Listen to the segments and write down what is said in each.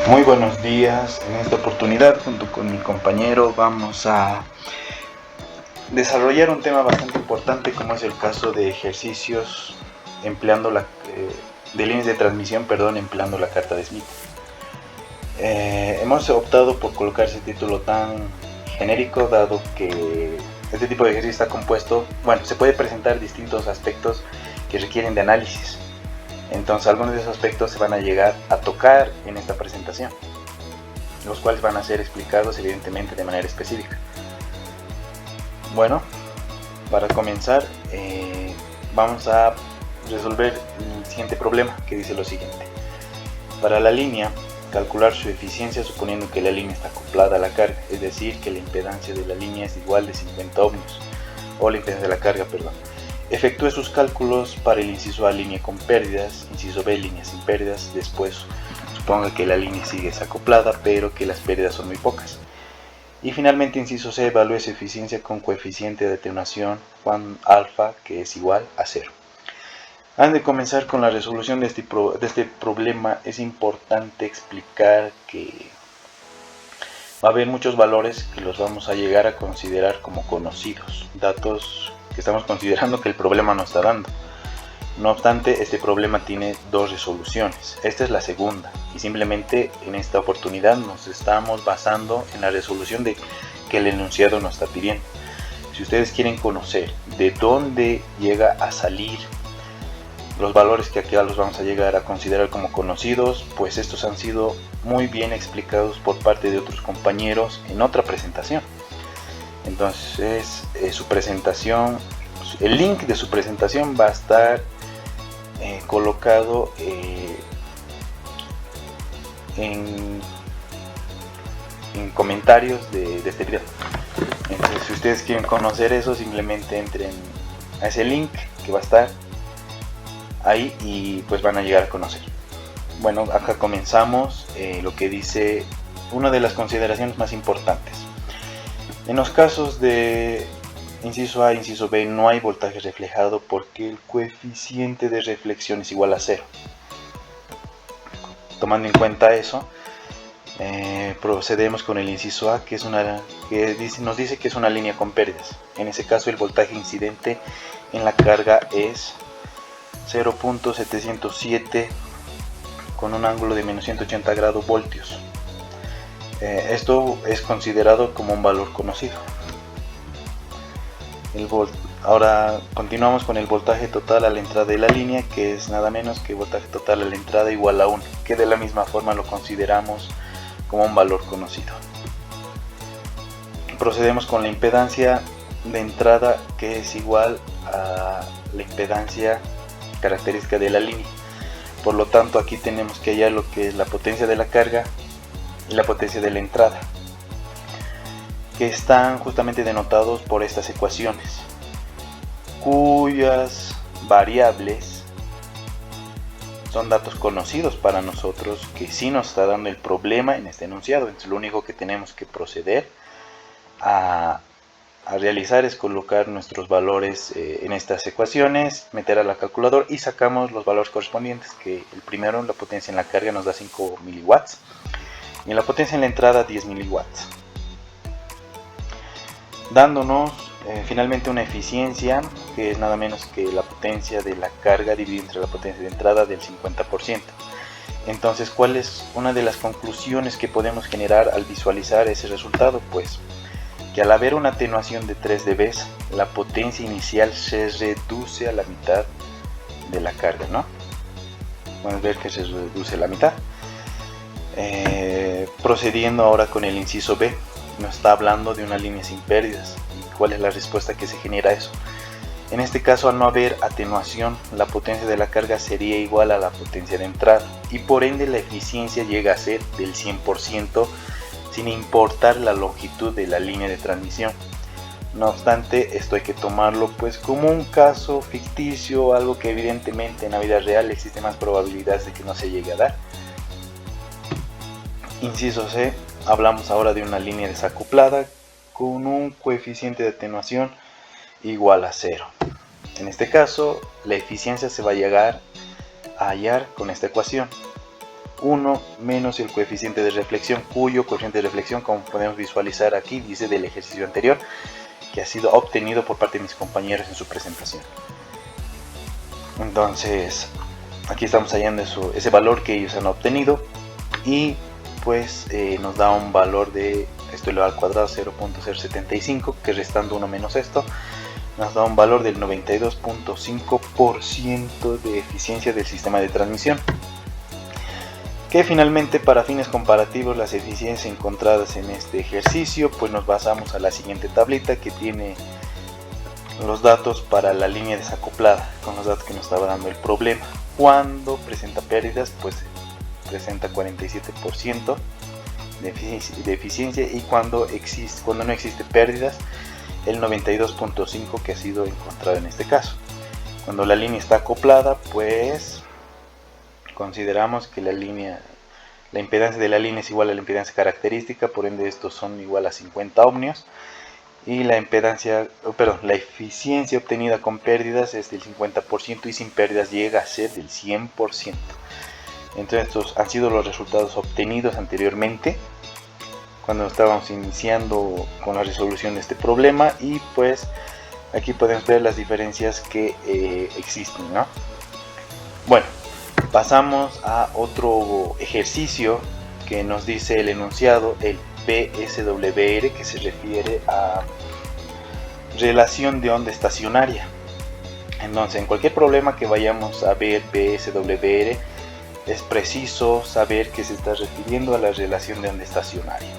Muy buenos días. En esta oportunidad, junto con mi compañero, vamos a desarrollar un tema bastante importante, como es el caso de ejercicios empleando de líneas de transmisión, empleando la carta de Smith. Hemos optado por colocar ese título tan genérico, dado que este tipo de ejercicio está compuesto, se puede presentar distintos aspectos que requieren de análisis. Entonces algunos de esos aspectos se van a llegar a tocar en esta presentación, los cuales van a ser explicados evidentemente de manera específica. Bueno, para comenzar vamos a resolver el siguiente problema, que dice lo siguiente. Para la línea, calcular su eficiencia suponiendo que la línea está acoplada a la carga, es decir, que la impedancia de la línea es igual de 50 ohmios, o la impedancia de la carga, perdón. Efectúe sus cálculos para el inciso A, línea con pérdidas, inciso B, línea sin pérdidas. Después suponga que la línea sigue desacoplada, pero que las pérdidas son muy pocas. Y finalmente, inciso C, evalúe su eficiencia con coeficiente de atenuación Juan alfa, que es igual a 0. Antes de comenzar con la resolución de este problema, es importante explicar que va a haber muchos valores que los vamos a llegar a considerar como conocidos, datos que estamos considerando que el problema nos está dando. No obstante, este problema tiene dos resoluciones. Esta es la segunda, y simplemente en esta oportunidad nos estamos basando en la resolución que el enunciado nos está pidiendo. Si ustedes quieren conocer de dónde llega a salir los valores que aquí los vamos a llegar a considerar como conocidos, pues estos han sido muy bien explicados por parte de otros compañeros en otra presentación. Entonces su presentación, el link de su presentación va a estar colocado en comentarios de este video. Entonces, si ustedes quieren conocer eso, simplemente entren a ese link que va a estar ahí y pues van a llegar a conocer. Bueno, acá comenzamos lo que dice una de las consideraciones más importantes. En los casos de inciso A e inciso B no hay voltaje reflejado porque el coeficiente de reflexión es igual a 0. Tomando en cuenta eso, procedemos con el inciso A, que nos dice que es una línea con pérdidas. En ese caso, el voltaje incidente en la carga es 0.707 con un ángulo de menos 180 grados voltios. Esto es considerado como un valor conocido. Ahora continuamos con el voltaje total a la entrada de la línea, que es nada menos que voltaje total a la entrada igual a 1, que de la misma forma lo consideramos como un valor conocido. Procedemos con la impedancia de entrada, que es igual a la impedancia característica de la línea. Por lo tanto, aquí tenemos que hallar lo que es la potencia de la carga y la potencia de la entrada, que están justamente denotados por estas ecuaciones, cuyas variables son datos conocidos para nosotros, que sí nos está dando el problema en este enunciado. Entonces lo único que tenemos que proceder a realizar es colocar nuestros valores en estas ecuaciones, meter a la calculadora y sacamos los valores correspondientes, que el primero, la potencia en la carga, nos da 5 miliwatts y en la potencia en la entrada 10 miliwatts, dándonos finalmente una eficiencia que es nada menos que la potencia de la carga dividida entre la potencia de entrada del 50%. Entonces, ¿cuál es una de las conclusiones que podemos generar al visualizar ese resultado? Pues que al haber una atenuación de 3 dB, la potencia inicial se reduce a la mitad de la carga, ¿no? Podemos ver que se reduce a la mitad. Procediendo ahora con el inciso B, nos está hablando de una línea sin pérdidas. ¿Y cuál es la respuesta que se genera a eso? En este caso, al no haber atenuación, la potencia de la carga sería igual a la potencia de entrada y por ende la eficiencia llega a ser del 100%, sin importar la longitud de la línea de transmisión. No obstante, esto hay que tomarlo pues como un caso ficticio, algo que evidentemente en la vida real existe más probabilidades de que no se llegue a dar. Inciso C, hablamos ahora de una línea desacoplada con un coeficiente de atenuación igual a 0. En este caso, la eficiencia se va a llegar a hallar con esta ecuación. 1 menos el coeficiente de reflexión, cuyo coeficiente de reflexión, como podemos visualizar aquí, dice del ejercicio anterior, que ha sido obtenido por parte de mis compañeros en su presentación. Entonces, aquí estamos hallando ese valor que ellos han obtenido, y pues nos da un valor de esto elevado al cuadrado 0.075, que restando 1 menos esto, nos da un valor del 92.5% de eficiencia del sistema de transmisión. Que finalmente, para fines comparativos, las eficiencias encontradas en este ejercicio, pues nos basamos a la siguiente tablita que tiene los datos para la línea desacoplada, con los datos que nos estaba dando el problema. Cuando presenta pérdidas, pues presenta 47% de eficiencia, y cuando no existe pérdidas, el 92.5% que ha sido encontrado en este caso. Cuando la línea está acoplada, pues consideramos que la impedancia de la línea es igual a la impedancia característica, por ende estos son igual a 50 ohmios, y la eficiencia obtenida con pérdidas es del 50%, y sin pérdidas llega a ser del 100%. Entonces estos han sido los resultados obtenidos anteriormente cuando estábamos iniciando con la resolución de este problema, y pues aquí podemos ver las diferencias que existen, ¿no? Bueno, pasamos a otro ejercicio que nos dice el enunciado, el VSWR, que se refiere a relación de onda estacionaria. Entonces, en cualquier problema que vayamos a ver VSWR, es preciso saber que se está refiriendo a la relación de onda estacionaria.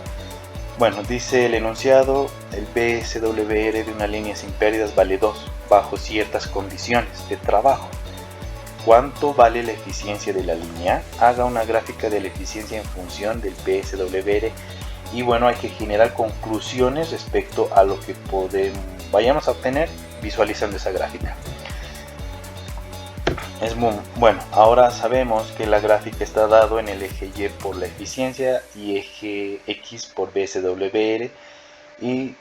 Bueno, dice el enunciado, el VSWR de una línea sin pérdidas vale 2 bajo ciertas condiciones de trabajo. ¿Cuánto vale la eficiencia de la línea? Haga una gráfica de la eficiencia en función del VSWR, y bueno, hay que generar conclusiones respecto a lo que vayamos a obtener visualizando esa gráfica. Bueno, ahora sabemos que la gráfica está dado en el eje Y por la eficiencia y eje X por VSWR, y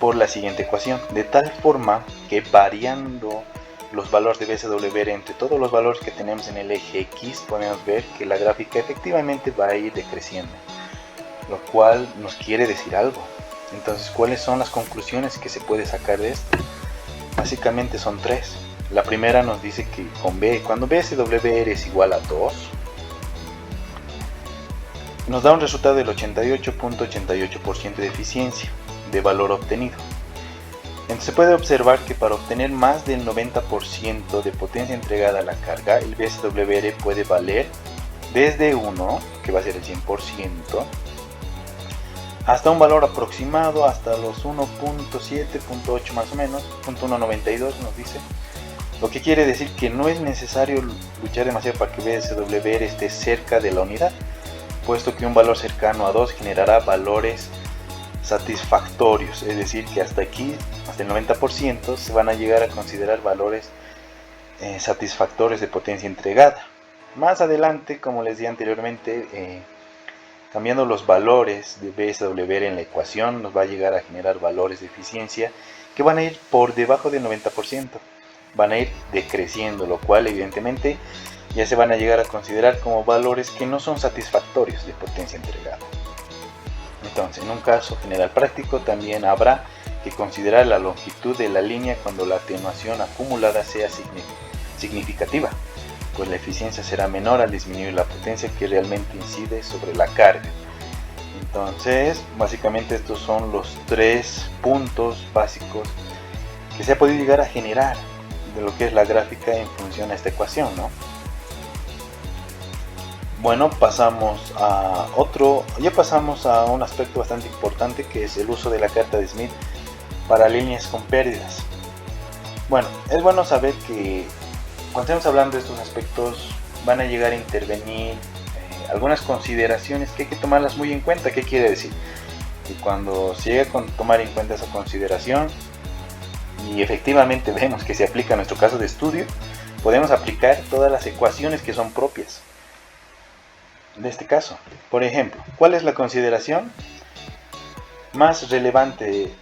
por la siguiente ecuación, de tal forma que variando los valores de VSWR entre todos los valores que tenemos en el eje X, podemos ver que la gráfica efectivamente va a ir decreciendo, lo cual nos quiere decir algo. Entonces, ¿cuáles son las conclusiones que se puede sacar de esto? Básicamente son 3. La primera nos dice que cuando VSWR es igual a 2, nos da un resultado del 88.88% de eficiencia de valor obtenido. Entonces se puede observar que para obtener más del 90% de potencia entregada a la carga, el VSWR puede valer desde 1, que va a ser el 100%, hasta un valor aproximado, hasta los 1.7.8 más o menos, .192 nos dice. Lo que quiere decir que no es necesario luchar demasiado para que VSWR esté cerca de la unidad, puesto que un valor cercano a 2 generará valores satisfactorios, es decir, que hasta aquí, hasta el 90%, se van a llegar a considerar valores satisfactorios de potencia entregada. Más adelante, como les di anteriormente, cambiando los valores de VSWR en la ecuación, nos va a llegar a generar valores de eficiencia que van a ir por debajo del 90%, van a ir decreciendo, lo cual evidentemente ya se van a llegar a considerar como valores que no son satisfactorios de potencia entregada. Entonces, en un caso general práctico, también habrá que considerar la longitud de la línea cuando la atenuación acumulada sea significativa, pues la eficiencia será menor al disminuir la potencia que realmente incide sobre la carga. Entonces, básicamente estos son los 3 puntos básicos que se ha podido llegar a generar de lo que es la gráfica en función a esta ecuación, ¿no? Bueno, pasamos a un aspecto bastante importante, que es el uso de la carta de Smith para líneas con pérdidas. Bueno, es bueno saber que cuando estamos hablando de estos aspectos van a llegar a intervenir algunas consideraciones que hay que tomarlas muy en cuenta. ¿Qué quiere decir? Que cuando se llega a tomar en cuenta esa consideración y efectivamente vemos que se aplica a nuestro caso de estudio, podemos aplicar todas las ecuaciones que son propias de este caso. Por ejemplo, ¿cuál es la consideración más relevante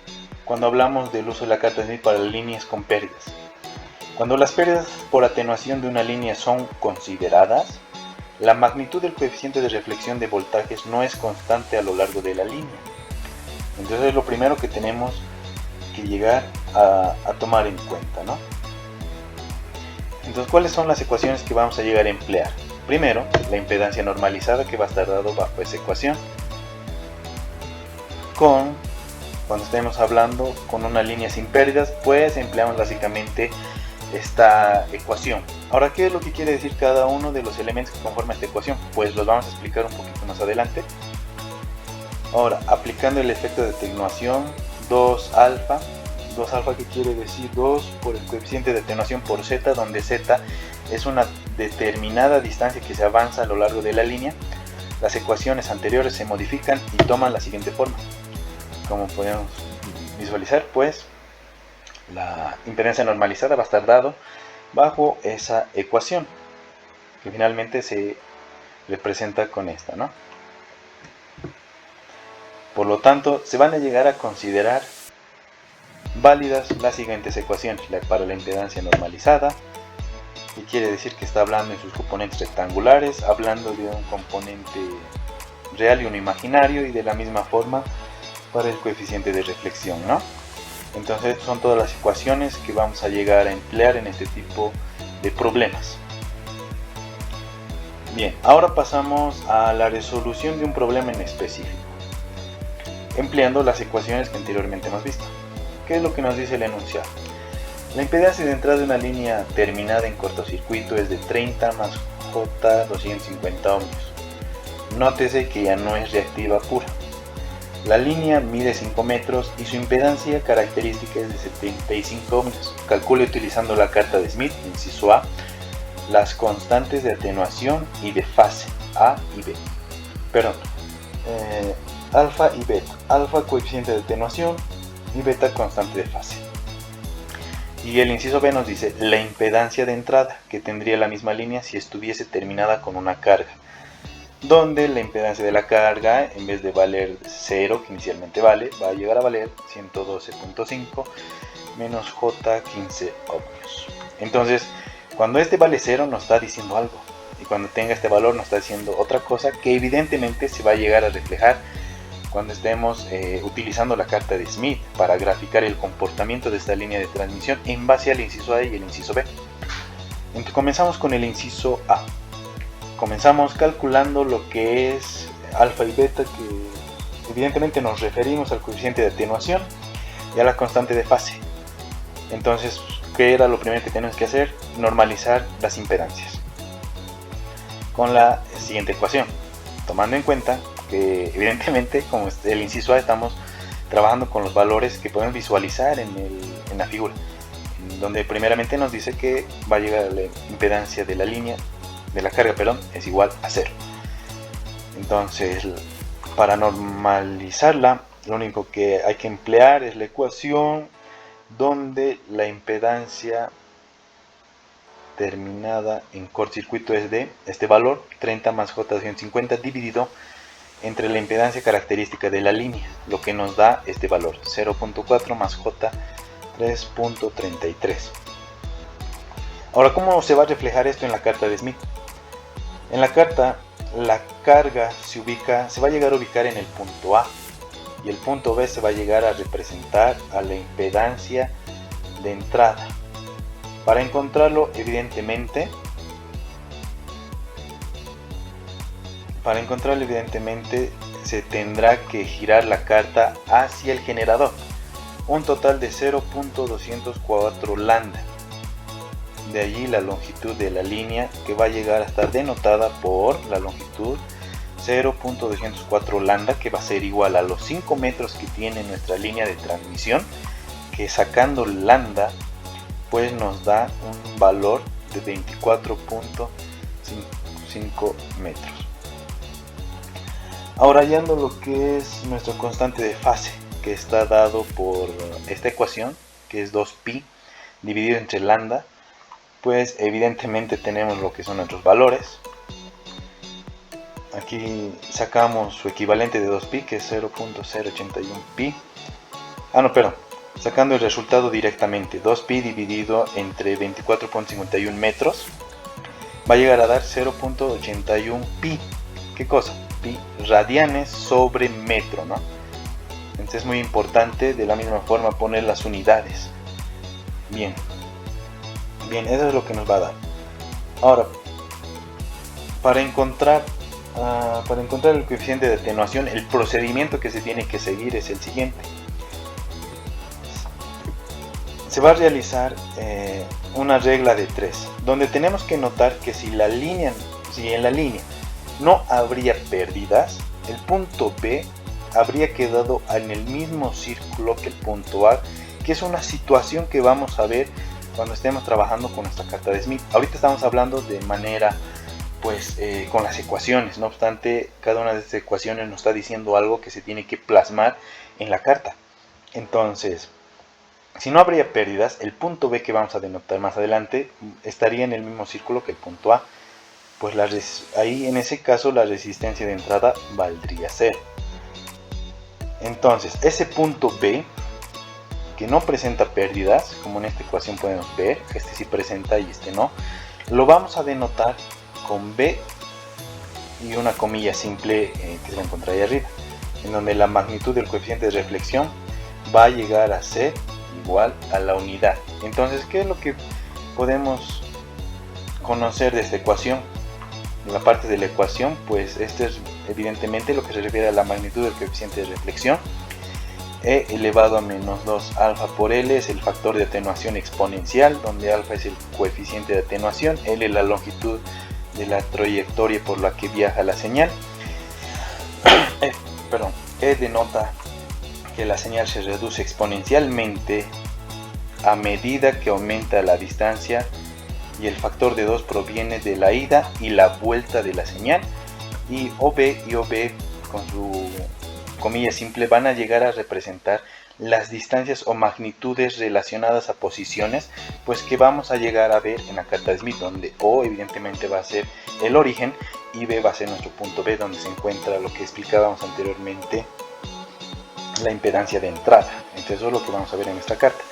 cuando hablamos del uso de la carta de Smith para líneas con pérdidas? Cuando las pérdidas por atenuación de una línea son consideradas, la magnitud del coeficiente de reflexión de voltajes no es constante a lo largo de la línea. Entonces es lo primero que tenemos que llegar a tomar en cuenta, ¿no? Entonces, ¿cuáles son las ecuaciones que vamos a llegar a emplear? Primero, la impedancia normalizada, que va a estar dado bajo esa ecuación, cuando estemos hablando con una línea sin pérdidas, pues empleamos básicamente esta ecuación. Ahora, ¿qué es lo que quiere decir cada uno de los elementos que conforman esta ecuación? Pues los vamos a explicar un poquito más adelante. Ahora, aplicando el efecto de atenuación, 2 alfa, que quiere decir 2 por el coeficiente de atenuación por z, donde z es una determinada distancia que se avanza a lo largo de la línea. Las ecuaciones anteriores se modifican y toman la siguiente forma. Como podemos visualizar, pues la impedancia normalizada va a estar dado bajo esa ecuación, que finalmente se representa con esta, ¿no? Por lo tanto, se van a llegar a considerar válidas las siguientes ecuaciones. Para la impedancia normalizada, que quiere decir que está hablando en sus componentes rectangulares, hablando de un componente real y uno imaginario, y de la misma forma para el coeficiente de reflexión, ¿no? Entonces son todas las ecuaciones que vamos a llegar a emplear en este tipo de problemas. Bien, ahora pasamos a la resolución de un problema en específico, empleando las ecuaciones que anteriormente hemos visto. ¿Qué es lo que nos dice el enunciado? La impedancia de entrada de una línea terminada en cortocircuito es de 30 más J 250 ohmios. Nótese que ya no es reactiva pura. La línea mide 5 metros y su impedancia característica es de 75 ohmios. Calcule utilizando la carta de Smith, inciso A, las constantes de atenuación y de fase A y B. Alfa y beta. Alfa coeficiente de atenuación y beta constante de fase. Y el inciso B nos dice la impedancia de entrada, que tendría la misma línea si estuviese terminada con una carga, donde la impedancia de la carga, en vez de valer 0, que inicialmente vale, va a llegar a valer 112.5 menos J 15 ohmios. Entonces, cuando este vale 0 nos está diciendo algo, y cuando tenga este valor nos está diciendo otra cosa, que evidentemente se va a llegar a reflejar cuando estemos utilizando la carta de Smith para graficar el comportamiento de esta línea de transmisión en base al inciso A y el inciso B. Entonces comenzamos con el inciso A. Comenzamos calculando lo que es alfa y beta, que evidentemente nos referimos al coeficiente de atenuación y a la constante de fase. Entonces, ¿qué era lo primero que tenemos que hacer? Normalizar las impedancias con la siguiente ecuación, tomando en cuenta que evidentemente, como el inciso A, estamos trabajando con los valores que podemos visualizar en la figura, donde primeramente nos dice que va a llegar la impedancia de la línea de la carga, es igual a 0. Entonces, para normalizarla, lo único que hay que emplear es la ecuación donde la impedancia terminada en cortocircuito es de este valor, 30 más J 250, dividido entre la impedancia característica de la línea, lo que nos da este valor, 0.4 más J 3.33. Ahora, ¿cómo se va a reflejar esto en la carta de Smith? En la carta, la carga se va a llegar a ubicar en el punto A, y el punto B se va a llegar a representar a la impedancia de entrada. Para encontrarlo, evidentemente, se tendrá que girar la carta hacia el generador, un total de 0.204 lambda. De allí la longitud de la línea, que va a llegar a estar denotada por la longitud 0.204 lambda, que va a ser igual a los 5 metros que tiene nuestra línea de transmisión, que sacando lambda pues nos da un valor de 24.5 metros. Ahora, hallando lo que es nuestro constante de fase, que está dado por esta ecuación, que es 2pi dividido entre lambda, pues evidentemente tenemos lo que son nuestros valores. Aquí sacamos su equivalente de 2pi, que es 0.081 pi. Sacando el resultado directamente, 2pi dividido entre 24.51 metros, va a llegar a dar 0.81 pi. ¿Qué cosa? Pi radianes sobre metro, ¿no? Entonces es muy importante de la misma forma poner las unidades. Bien, eso es lo que nos va a dar. Ahora, para encontrar el coeficiente de atenuación, el procedimiento que se tiene que seguir es el siguiente. Se va a realizar una regla de 3, donde tenemos que notar que si en la línea no habría pérdidas, el punto B habría quedado en el mismo círculo que el punto A, que es una situación que vamos a ver cuando estemos trabajando con nuestra carta de Smith. Ahorita estamos hablando de manera con las ecuaciones, no obstante cada una de estas ecuaciones nos está diciendo algo que se tiene que plasmar en la carta. Entonces, si no habría pérdidas, el punto B que vamos a denotar más adelante estaría en el mismo círculo que el punto A. Pues ahí en ese caso la resistencia de entrada valdría 0. Entonces ese punto B que no presenta pérdidas, como en esta ecuación podemos ver, este sí presenta y este no, lo vamos a denotar con B y una comilla simple que se encuentra ahí arriba, en donde la magnitud del coeficiente de reflexión va a llegar a ser igual a la unidad. Entonces, ¿qué es lo que podemos conocer de esta ecuación? En la parte de la ecuación, pues este es evidentemente lo que se refiere a la magnitud del coeficiente de reflexión. E elevado a menos 2 alfa por L es el factor de atenuación exponencial, donde alfa es el coeficiente de atenuación, L la longitud de la trayectoria por la que viaja la señal. E denota que la señal se reduce exponencialmente a medida que aumenta la distancia, y el factor de 2 proviene de la ida y la vuelta de la señal, y OB y OB con su comilla simple van a llegar a representar las distancias o magnitudes relacionadas a posiciones, pues que vamos a llegar a ver en la carta de Smith, donde O evidentemente va a ser el origen y B va a ser nuestro punto B, donde se encuentra lo que explicábamos anteriormente, la impedancia de entrada. Entonces eso es lo que vamos a ver en esta carta.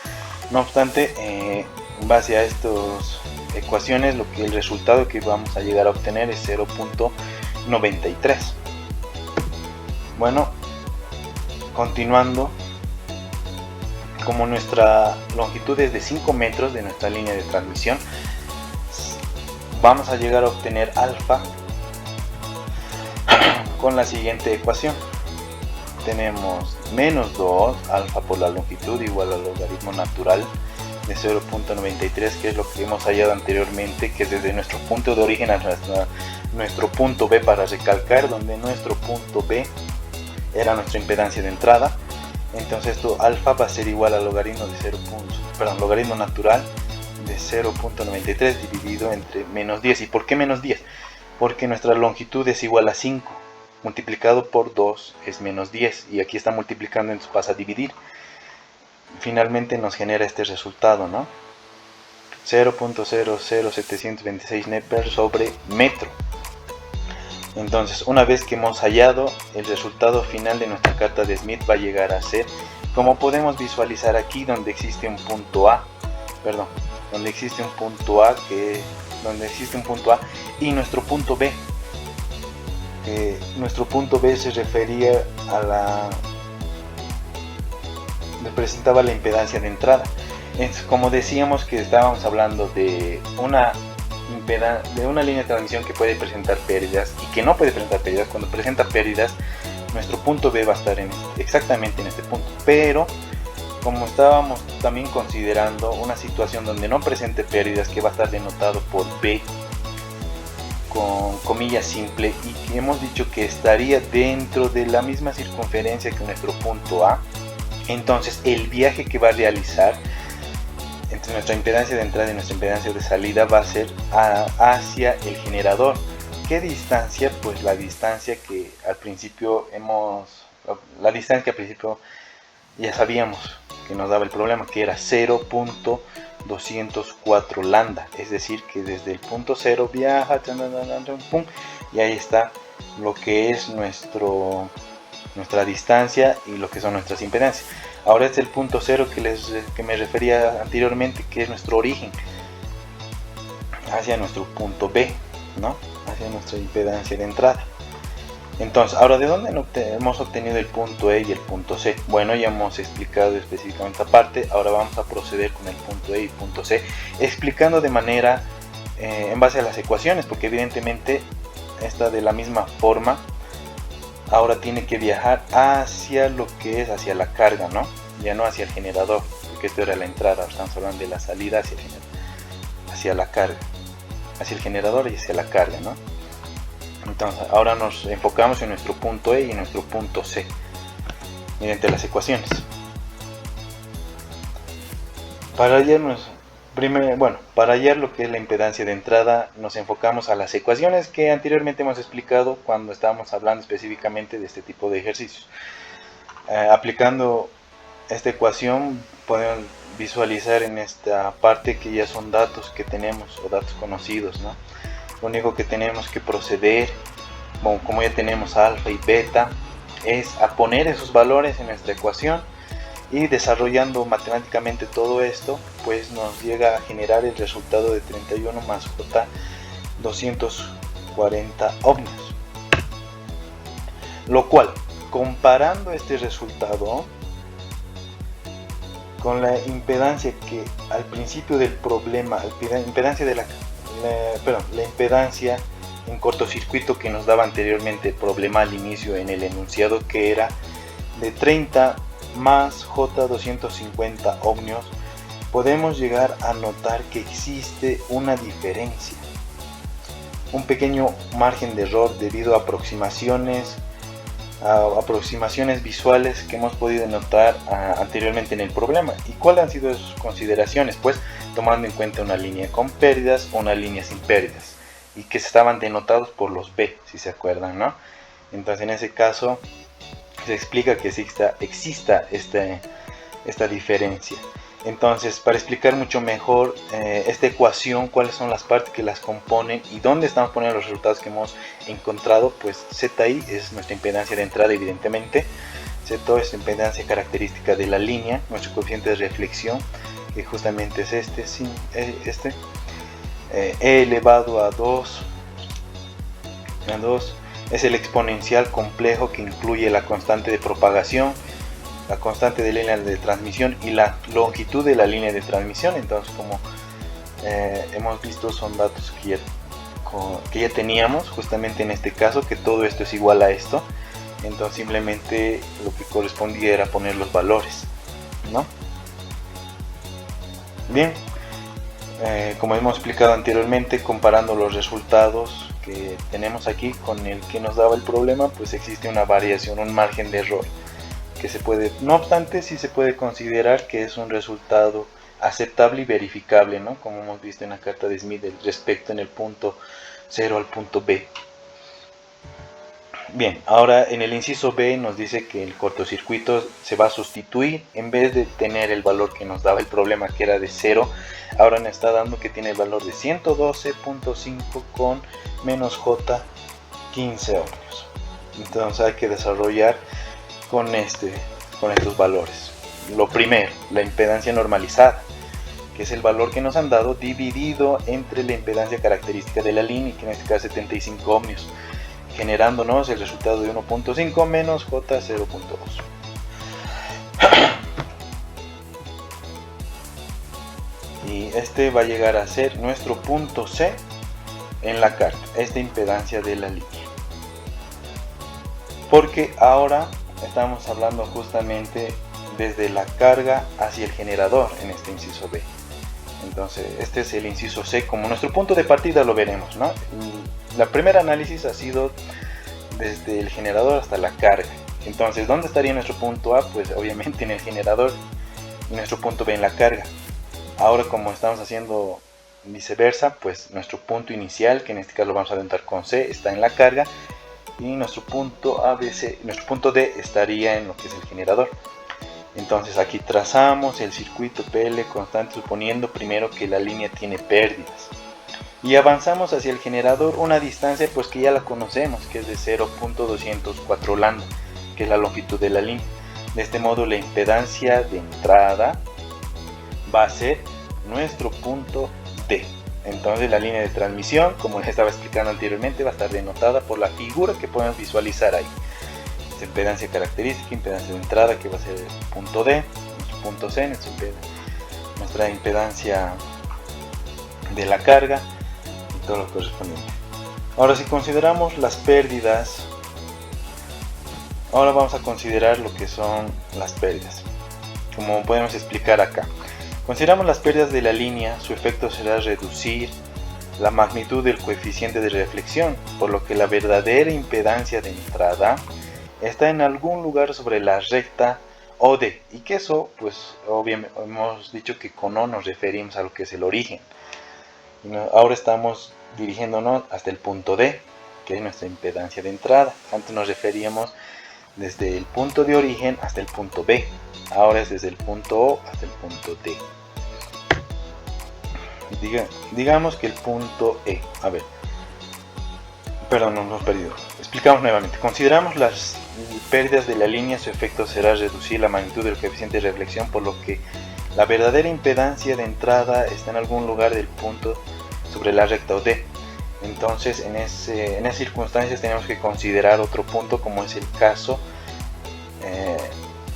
No obstante, en base a estas ecuaciones, el resultado que vamos a llegar a obtener es 0.93. Bueno, continuando, como nuestra longitud es de 5 metros de nuestra línea de transmisión, vamos a llegar a obtener alfa con la siguiente ecuación. Tenemos menos 2 alfa por la longitud igual al logaritmo natural de 0.93, que es lo que hemos hallado anteriormente, que es desde nuestro punto de origen a nuestro punto B, para recalcar, donde nuestro punto B era nuestra impedancia de entrada. Entonces esto alfa va a ser igual al logaritmo logaritmo natural de 0.93 dividido entre menos 10. ¿Y por qué menos 10? Porque nuestra longitud es igual a 5 multiplicado por 2 es menos 10, y aquí está multiplicando, entonces pasa a dividir. Finalmente nos genera este resultado, ¿no? 0.00726 Nepper sobre metro. Entonces, una vez que hemos hallado, el resultado final de nuestra carta de Smith va a llegar a ser, como podemos visualizar aquí, donde existe un punto A, donde existe un punto A y nuestro punto B. Nuestro punto B se refería representaba la impedancia de entrada. Como decíamos que estábamos hablando de una línea de transmisión que puede presentar pérdidas y que no puede presentar pérdidas. Cuando presenta pérdidas, nuestro punto B va a estar exactamente en este punto, pero como estábamos también considerando una situación donde no presente pérdidas, que va a estar denotado por B con comilla simple, y que hemos dicho que estaría dentro de la misma circunferencia que nuestro punto A, entonces el viaje que va a realizar entre nuestra impedancia de entrada y nuestra impedancia de salida va a ser hacia el generador. ¿Qué distancia? Pues la distancia que al principio ya sabíamos que nos daba el problema, que era 0.204 lambda, es decir, que desde el punto 0 viaja, y ahí está lo que es nuestra distancia y lo que son nuestras impedancias. Ahora es el punto 0 que me refería anteriormente, que es nuestro origen hacia nuestro punto B. ¿no? Hacia nuestra impedancia de entrada. Entonces, ahora, ¿de dónde hemos obtenido el punto E y el punto C? Bueno, ya hemos explicado específicamente esta parte. Ahora vamos a proceder con el punto E y el punto C, explicando de manera en base a las ecuaciones, porque evidentemente esta de la misma forma ahora tiene que viajar hacia lo que es hacia la carga, ¿no? Ya no hacia el generador, porque esto era la entrada. Ahora estamos hablando de la salida hacia la carga, hacia el generador y hacia la carga, ¿no? Entonces ahora nos enfocamos en nuestro punto E y en nuestro punto C mediante las ecuaciones. Para hallar lo que es la impedancia de entrada, nos enfocamos a las ecuaciones que anteriormente hemos explicado cuando estábamos hablando específicamente de este tipo de ejercicios. Aplicando esta ecuación podemos visualizar en esta parte que ya son datos que tenemos o datos conocidos, ¿no? Lo único que tenemos que proceder, como ya tenemos alfa y beta, es a poner esos valores en nuestra ecuación, y desarrollando matemáticamente todo esto, pues nos llega a generar el resultado de 31 más J 240 ohmios. Lo cual, comparando este resultado con la impedancia que al principio del problema, la impedancia en cortocircuito que nos daba anteriormente el problema al inicio en el enunciado, que era de 30 más J 250 ohmios, podemos llegar a notar que existe una diferencia, un pequeño margen de error debido a aproximaciones visuales que hemos podido notar anteriormente en el problema. ¿Y cuáles han sido sus consideraciones? Pues tomando en cuenta una línea con pérdidas o una línea sin pérdidas, y que estaban denotados por los B, si se acuerdan, ¿no? Entonces en ese caso se explica que exista esta diferencia. Entonces, para explicar mucho mejor esta ecuación, cuáles son las partes que las componen y dónde estamos poniendo los resultados que hemos encontrado, pues ZI es nuestra impedancia de entrada, evidentemente. ZO es la impedancia característica de la línea, nuestro coeficiente de reflexión, que justamente es E elevado a 2 es el exponencial complejo que incluye la constante de propagación, la constante de línea de transmisión y la longitud de la línea de transmisión. Entonces, como hemos visto, son datos que ya teníamos justamente en este caso, que todo esto es igual a esto. Entonces simplemente lo que correspondía era poner los valores, ¿no? Bien, como hemos explicado anteriormente, comparando los resultados que tenemos aquí con el que nos daba el problema, pues existe una variación, un margen de error que se puede, no obstante, sí se puede considerar que es un resultado aceptable y verificable, ¿no? Como hemos visto en la carta de Smith respecto en el punto 0 al punto B. Bien, ahora en el inciso B nos dice que el cortocircuito se va a sustituir. En vez de tener el valor que nos daba el problema, que era de 0, ahora nos está dando que tiene el valor de 112.5 con menos J 15 ohmios. Entonces hay que desarrollar con estos valores. Lo primero, la impedancia normalizada, que es el valor que nos han dado dividido entre la impedancia característica de la línea, que en este caso es 75 ohmios, generándonos el resultado de 1.5 menos J 0.2. Y este va a llegar a ser nuestro punto C en la carta, esta impedancia de la línea. Porque ahora estamos hablando justamente desde la carga hacia el generador en este inciso B. Entonces este es el inciso C como nuestro punto de partida, lo veremos, ¿no? La primera análisis ha sido desde el generador hasta la carga. Entonces, ¿dónde estaría nuestro punto A? Pues obviamente en el generador, y nuestro punto B en la carga. Ahora, como estamos haciendo viceversa, pues nuestro punto inicial, que en este caso lo vamos a adelantar con C, está en la carga, y nuestro punto ABC, nuestro punto D estaría en lo que es el generador. Entonces aquí trazamos el circuito PL constante, suponiendo primero que la línea tiene pérdidas, y avanzamos hacia el generador una distancia pues que ya la conocemos, que es de 0.204 lambda, que es la longitud de la línea. De este modo la impedancia de entrada va a ser nuestro punto D. Entonces la línea de transmisión, como les estaba explicando anteriormente, va a estar denotada por la figura que podemos visualizar ahí. Esta impedancia característica, impedancia de entrada, que va a ser el punto D, nuestro punto C, nuestra impedancia de la carga y todo lo correspondiente. Ahora, si consideramos las pérdidas, ahora vamos a considerar lo que son las pérdidas, como podemos explicar acá. Consideramos las pérdidas de la línea, su efecto será reducir la magnitud del coeficiente de reflexión, por lo que la verdadera impedancia de entrada está en algún lugar sobre la recta OD, y que eso, pues obviamente hemos dicho que con O nos referimos a lo que es el origen. Ahora estamos dirigiéndonos hasta el punto D, que es nuestra impedancia de entrada. Antes nos referíamos desde el punto de origen hasta el punto B. Ahora es desde el punto O hasta el punto D. Digamos que el punto E. A ver. Perdón, nos hemos perdido. Explicamos nuevamente. Consideramos las pérdidas de la línea. Su efecto será reducir la magnitud del coeficiente de reflexión, por lo que la verdadera impedancia de entrada está en algún lugar del punto sobre la recta OD. Entonces, en esas circunstancias tenemos que considerar otro punto, como es el caso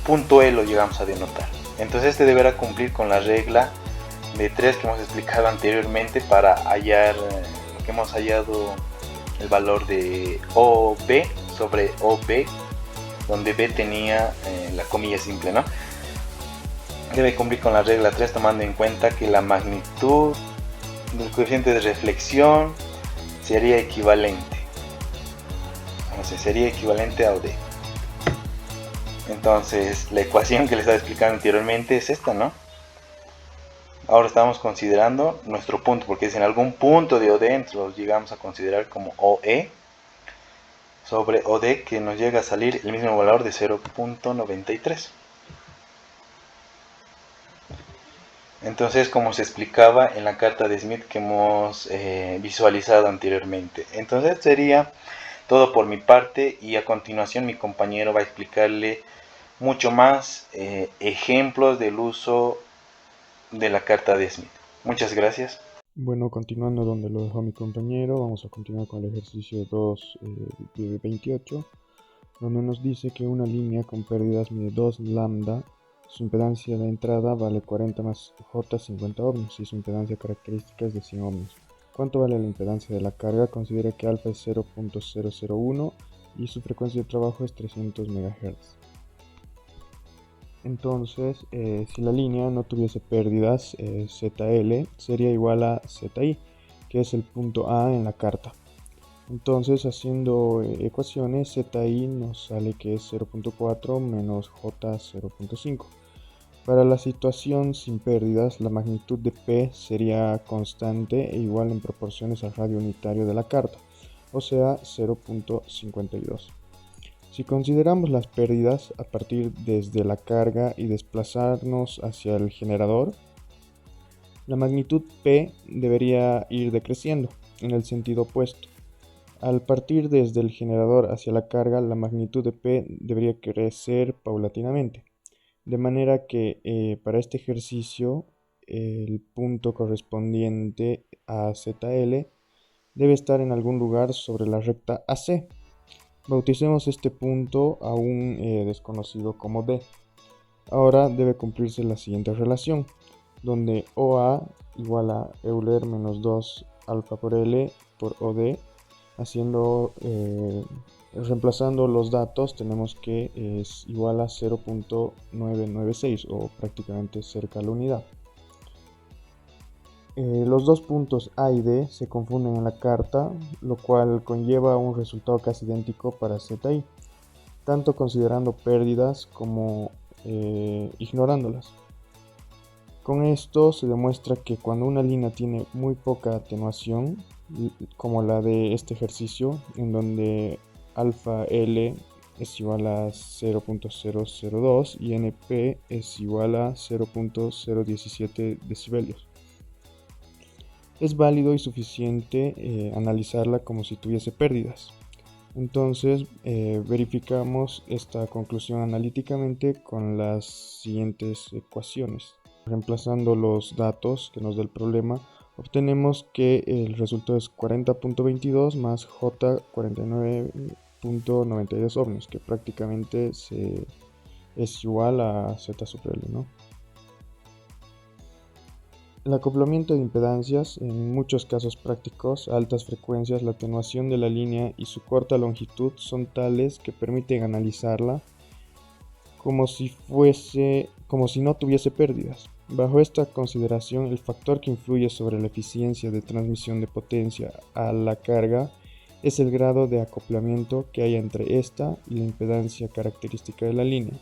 punto E, lo llegamos a denotar. Entonces este deberá cumplir con la regla de 3 que hemos explicado anteriormente para hallar lo que hemos hallado, el valor de OB sobre OB, donde B tenía la comilla simple, ¿no? Debe cumplir con la regla 3 tomando en cuenta que la magnitud del coeficiente de reflexión sería equivalente. Entonces sería equivalente a OD. Entonces la ecuación que les estaba explicando anteriormente es esta, ¿no? Ahora estamos considerando nuestro punto, porque es en algún punto de OD, entonces los llegamos a considerar como OE sobre OD, que nos llega a salir el mismo valor de 0.93. Entonces, como se explicaba en la carta de Smith que hemos visualizado anteriormente. Entonces sería todo por mi parte, y a continuación mi compañero va a explicarle mucho más ejemplos del uso de la carta de Smith. Muchas gracias. Bueno, continuando donde lo dejó mi compañero, vamos a continuar con el ejercicio 2 de 28, donde nos dice que una línea con pérdidas mide 2 lambda, su impedancia de entrada vale 40 más J 50 ohms y su impedancia característica es de 100 ohms. ¿Cuánto vale la impedancia de la carga? Considera que alfa es 0.001 y su frecuencia de trabajo es 300 MHz. Entonces, si la línea no tuviese pérdidas, ZL sería igual a ZI, que es el punto A en la carta. Entonces, haciendo ecuaciones, ZI nos sale que es 0.4 menos J 0.5. Para la situación sin pérdidas, la magnitud de P sería constante e igual en proporciones al radio unitario de la carta, o sea 0.52. Si consideramos las pérdidas a partir desde la carga y desplazarnos hacia el generador, la magnitud P debería ir decreciendo en el sentido opuesto. Al partir desde el generador hacia la carga, la magnitud de P debería crecer paulatinamente, de manera que para este ejercicio el punto correspondiente a ZL debe estar en algún lugar sobre la recta AC. Bauticemos este punto aún desconocido como D. Ahora debe cumplirse la siguiente relación, donde OA igual a Euler menos 2 alfa por L por OD. Reemplazando los datos, tenemos que es igual a 0.996 o prácticamente cerca a la unidad. Los dos puntos A y D se confunden en la carta, lo cual conlleva un resultado casi idéntico para ZI, tanto considerando pérdidas como ignorándolas. Con esto se demuestra que cuando una línea tiene muy poca atenuación, como la de este ejercicio, en donde alfa L es igual a 0.002 y NP es igual a 0.017 decibelios. Es válido y suficiente analizarla como si tuviese pérdidas. Entonces verificamos esta conclusión analíticamente con las siguientes ecuaciones. Reemplazando los datos que nos da el problema, obtenemos que el resultado es 40.22 más J 49.92 ohmios, que prácticamente es igual a Z sobre L, ¿no? El acoplamiento de impedancias, en muchos casos prácticos, a altas frecuencias, la atenuación de la línea y su corta longitud son tales que permiten analizarla como si no tuviese pérdidas. Bajo esta consideración, el factor que influye sobre la eficiencia de transmisión de potencia a la carga es el grado de acoplamiento que hay entre esta y la impedancia característica de la línea.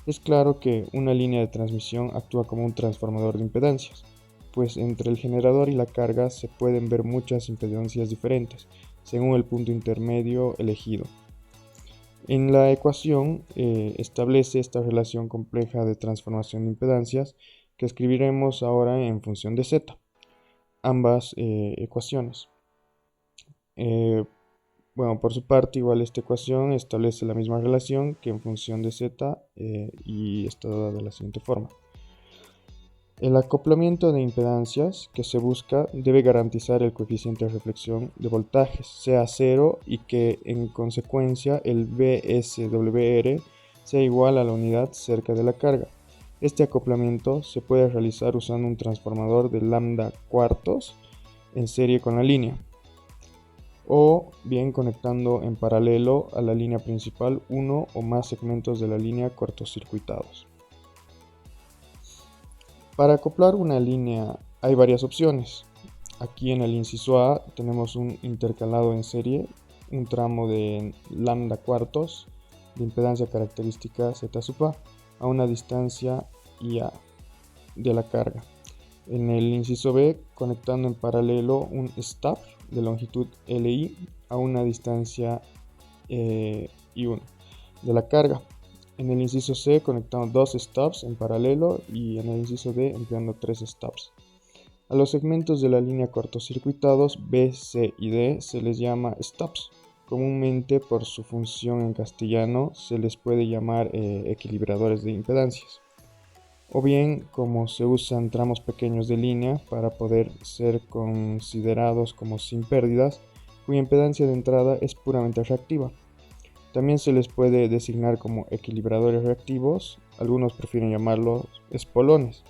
Es claro que una línea de transmisión actúa como un transformador de impedancias, pues entre el generador y la carga se pueden ver muchas impedancias diferentes, según el punto intermedio elegido. En la ecuación establece esta relación compleja de transformación de impedancias que escribiremos ahora en función de z, ambas ecuaciones. Bueno, por su parte, igual esta ecuación establece la misma relación que en función de z y está dada de la siguiente forma. El acoplamiento de impedancias que se busca debe garantizar el coeficiente de reflexión de voltajes sea cero y que en consecuencia el VSWR sea igual a la unidad cerca de la carga. Este acoplamiento se puede realizar usando un transformador de lambda cuartos en serie con la línea, o bien conectando en paralelo a la línea principal uno o más segmentos de la línea cortocircuitados. Para acoplar una línea hay varias opciones. Aquí en el inciso A tenemos un intercalado en serie, un tramo de lambda cuartos de impedancia característica Z sub a una distancia IA de la carga. En el inciso B, conectando en paralelo un stub de longitud LI a una distancia I1 de la carga. En el inciso C, conectando dos stubs en paralelo y en el inciso D, empleando tres stubs. A los segmentos de la línea cortocircuitados B, C y D se les llama stubs. Comúnmente, por su función en castellano, se les puede llamar equilibradores de impedancias. O bien, como se usan tramos pequeños de línea para poder ser considerados como sin pérdidas, cuya impedancia de entrada es puramente reactiva. También se les puede designar como equilibradores reactivos, algunos prefieren llamarlos espolones.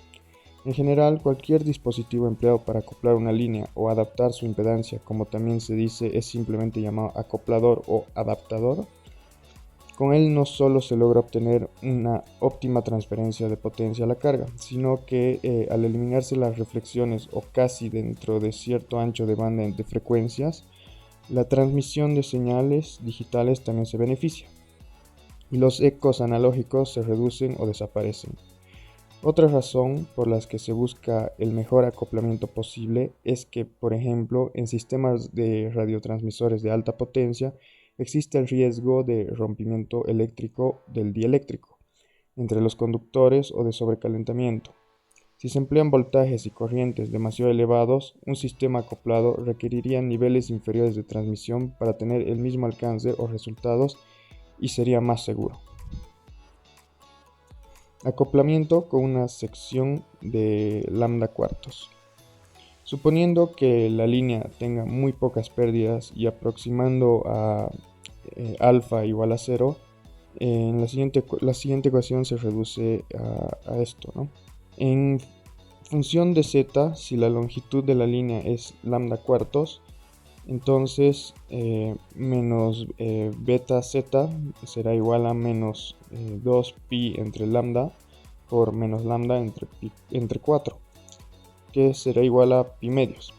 En general, cualquier dispositivo empleado para acoplar una línea o adaptar su impedancia, como también se dice, es simplemente llamado acoplador o adaptador. Con él no solo se logra obtener una óptima transferencia de potencia a la carga, sino que al eliminarse las reflexiones o casi dentro de cierto ancho de banda de frecuencias, la transmisión de señales digitales también se beneficia y los ecos analógicos se reducen o desaparecen. Otra razón por la que se busca el mejor acoplamiento posible es que, por ejemplo, en sistemas de radiotransmisores de alta potencia existe el riesgo de rompimiento eléctrico del dieléctrico entre los conductores o de sobrecalentamiento. Si se emplean voltajes y corrientes demasiado elevados, un sistema acoplado requeriría niveles inferiores de transmisión para tener el mismo alcance o resultados y sería más seguro. Acoplamiento con una sección de lambda cuartos. Suponiendo que la línea tenga muy pocas pérdidas y aproximando a alfa igual a 0, en la siguiente ecuación se reduce a esto, ¿no? En función de z, si la longitud de la línea es lambda cuartos, entonces menos beta z será igual a menos 2pi entre lambda por menos lambda entre 4, que será igual a pi medios.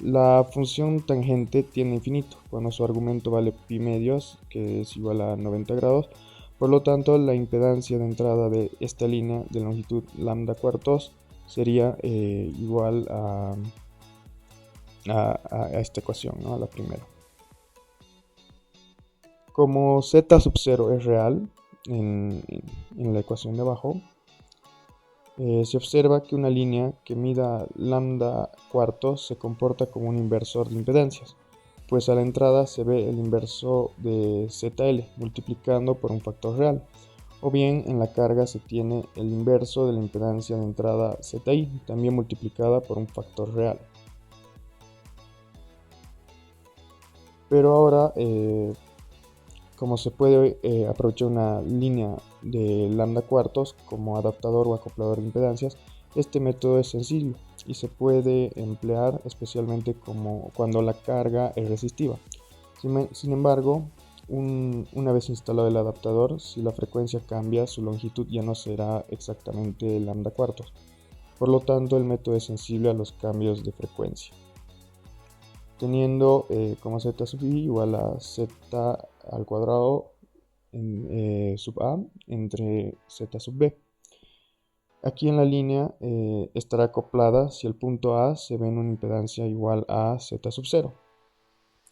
La función tangente tiene infinito cuando su argumento vale pi medios, que es igual a 90 grados. Por lo tanto, la impedancia de entrada de esta línea de longitud lambda cuartos sería igual a esta ecuación, ¿no? A la primera. Como z sub 0 es real en la ecuación de abajo, se observa que una línea que mida lambda cuartos se comporta como un inversor de impedancias, pues a la entrada se ve el inverso de ZL multiplicando por un factor real, o bien en la carga se tiene el inverso de la impedancia de entrada ZI, también multiplicada por un factor real. Pero ahora, como se puede aprovechar una línea de lambda cuartos como adaptador o acoplador de impedancias, este método es sencillo y se puede emplear especialmente como cuando la carga es resistiva. Sin embargo, una vez instalado el adaptador, si la frecuencia cambia, su longitud ya no será exactamente lambda cuartos. Por lo tanto, el método es sensible a los cambios de frecuencia, teniendo como z sub i igual a z al cuadrado sub a entre z sub b. Aquí en la línea estará acoplada si el punto A se ve en una impedancia igual a z sub 0,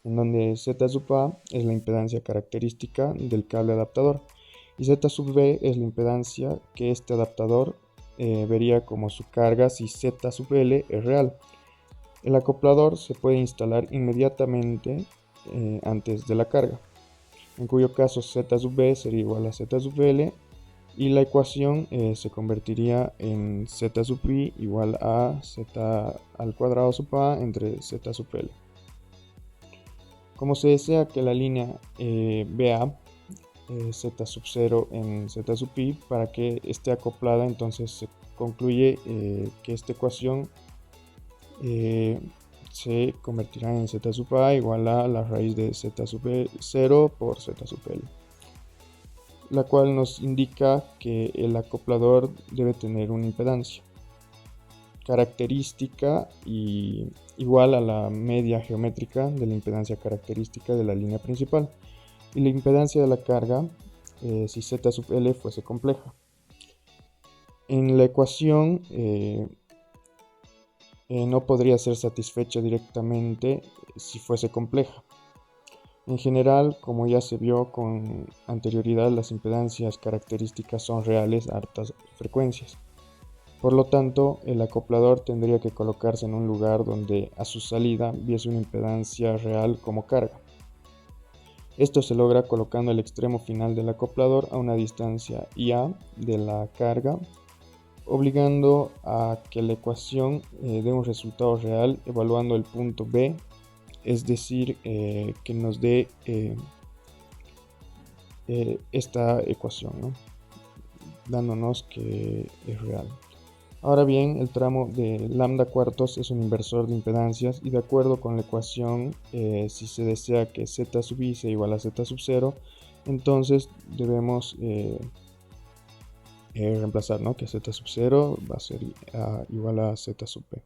en donde z sub a es la impedancia característica del cable adaptador y z sub b es la impedancia que este adaptador vería como su carga si z sub l es real. El acoplador se puede instalar inmediatamente antes de la carga, en cuyo caso z sub b sería igual a z sub l y la ecuación se convertiría en z sub i igual a z al cuadrado sub a entre z sub l. Como se desea que la línea vea z sub 0 en z sub i para que esté acoplada, entonces se concluye que esta ecuación se convertirá en z sub a igual a la raíz de z sub 0 por z sub l, la cual nos indica que el acoplador debe tener una impedancia característica y igual a la media geométrica de la impedancia característica de la línea principal y la impedancia de la carga si z sub l fuese compleja. En la ecuación no podría ser satisfecha directamente si fuese compleja. En general, como ya se vio con anterioridad, las impedancias características son reales a altas frecuencias. Por lo tanto, el acoplador tendría que colocarse en un lugar donde a su salida viese una impedancia real como carga. Esto se logra colocando el extremo final del acoplador a una distancia IA de la carga, obligando a que la ecuación dé un resultado real evaluando el punto B, es decir, que nos dé esta ecuación, ¿no? Dándonos que es real. Ahora bien, el tramo de lambda cuartos es un inversor de impedancias y de acuerdo con la ecuación, si se desea que z sub i sea igual a z sub 0, entonces debemos reemplazar, ¿no?, que z sub 0 va a ser igual a z sub b.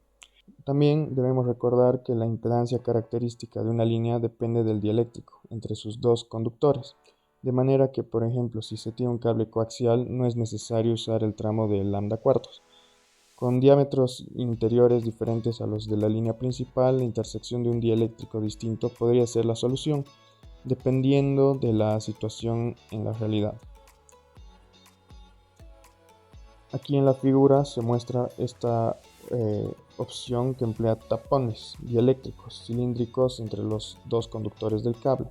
También debemos recordar que la impedancia característica de una línea depende del dieléctrico entre sus dos conductores, de manera que, por ejemplo, si se tiene un cable coaxial no es necesario usar el tramo de lambda cuartos. Con diámetros interiores diferentes a los de la línea principal, la intersección de un dieléctrico distinto podría ser la solución, dependiendo de la situación en la realidad. Aquí en la figura se muestra esta opción que emplea tapones dieléctricos cilíndricos entre los dos conductores del cable.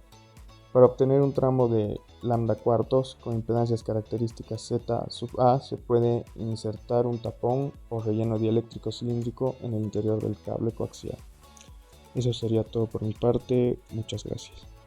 Para obtener un tramo de lambda cuartos con impedancias características z sub a se puede insertar un tapón o relleno dieléctrico cilíndrico en el interior del cable coaxial. Eso sería todo por mi parte, muchas gracias.